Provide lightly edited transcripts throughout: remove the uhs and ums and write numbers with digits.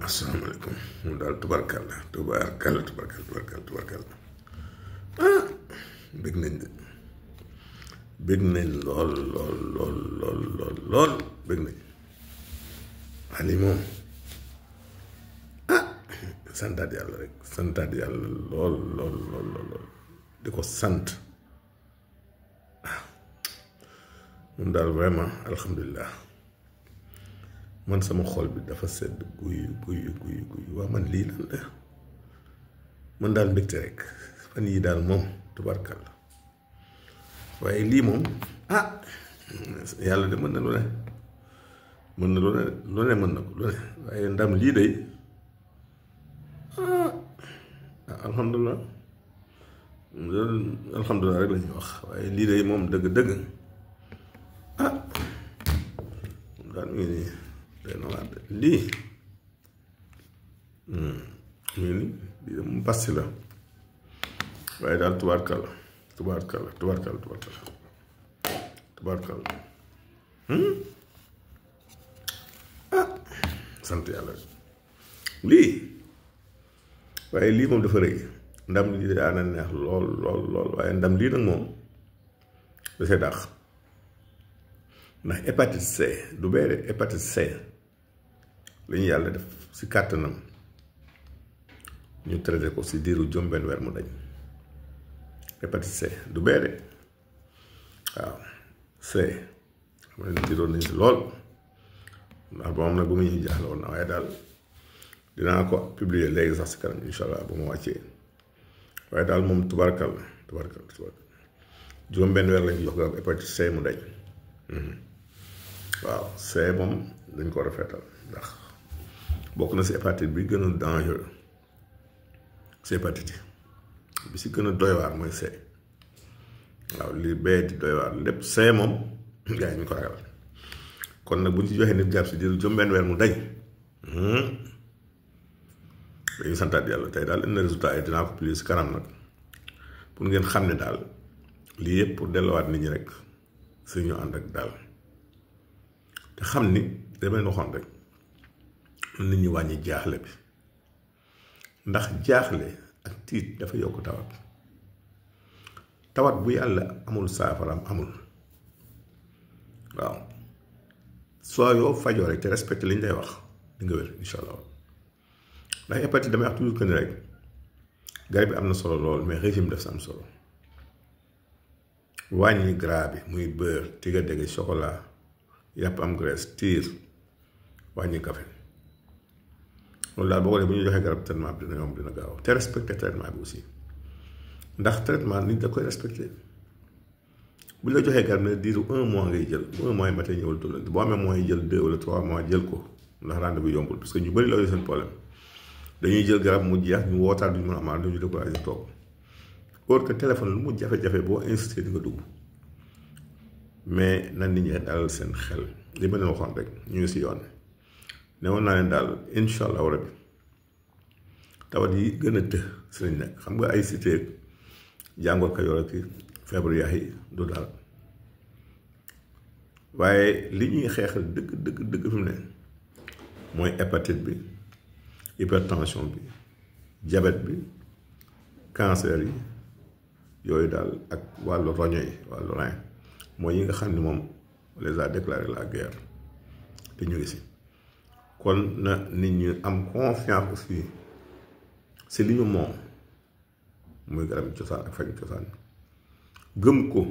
asalaamaaleykum moom daal tubarkalla bëgg nañ de bëgg nañ lool bëgg nañ waa lii moom santaat yàlla rek santaat yàlla lool di ko sant moom daal vraiment alhamdulilah man sama xol bi dafa sedd guy waa man lii lan la man daal mbégte rek fan yii daal moom tubarkalla waaye lii moom yàlla de mën na lu ne mën na ko waaye ndam lii day alhamdulilah alhamdulilah rek la ñuy wax waaye lii day moom dëgg moom daal mi ngi nii lii de mu passi la waaye daal tubaarkalla sant yàlla lii waaye lii moom dafa rëy ndam lii daana neex lool waaye ndam lii nag moom da see dàq ndax hépatite C du beere hépatite C lañu yàlla def si kàttanam ñu traité ko si diiru juróom-benn weer mu dañ hépatite C du beere waaw C xam ne tiroon nañ si lool ndax ba moom nag bu mu ñuy jaaxle woon na waaye daal dinaa ko publier léegi sax si kanam insha allah bu ma wàccee waaye daal moom tubarkal juróom-benn weer lañu jox garab hépatite C mu dañ waaw C moom dañ ko rafetal ndax bokk na si hépatite bi gën a dangereux si hépatite bi si gën a doy waar mooy C waaw li bee di doy waar lépp C moom gaa yi ñu ko ragal kon nag bu ñu ci joxee nit garab si diiru juróom-benn weer mu dañ dañuy santaat yàlla tey daal indi résultat yi dinaa ko publier si kanam nag pour ngeen xam ne daal lii yëpp pour delluwaat nit ñi rek su ñu ànd ak daal te xam ni damay waxoon rek nit ñi wàññi jaaxle bi ndax jaaxle ak tiit dafa yokk tawat bu yàlla amul saafaraam amul waaw soo yoo fajoo rek te respecté li ñu lay wax di nga wér incha allah ndax hépatite damay wax toujours que ni rek garab bi am na solo lool mais régime daf sa am solo wàññi gras bi muy beurre tiga dégg chocolat yàpp am graisse tiir wàññi café loolu daal boo ko dee bu ñu joxee garab traitement bi dina yomb dina gaaw te respecté traitement bi aussi ndax traitement nit da koy respecté bu ñu la joxee garab ne diiru 1 mois ngay jël bu 1 mois yi matee ñëwal tudd boo amee mois yi jël 2 wala 3 mois jël ko ndax rendez-vous bi yombul parce que ñu bëri loolu seen problème dañuy jël garab mu jeex ñu wootaat duñu mën a amaat duñu découragé toog or que téléphone lu mu jafe-jafe boo insisté di nga dugg mais nan nit ñi dalal seen xel li ma leen waxoon rek ñu ngi si yoon ne woon naa leen daal incha allah rabbi tawat yi gën a të si lañ nekk xam nga ay cité jàngoor Kajoor ak feebaru yax yi du daal waaye li ñuy xeexal dëgg fi mu ne mooy hépatite bi hypertension bi diabète bi cancer yi yooyu daal ak wàllu roño yi wàllu rein mooy yi nga xam ne moom les a déclaré la guerre te ñu ngi si kon na nit ñi am confiance aussi si li ñu moom muy garab cosaan ak faju cosaan gëm ko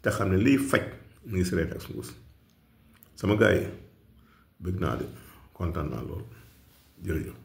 te xam ne liy faj mu ngi si reet ak suus sama gars yi bëgg naa de kontaan naa loolu jërëjëf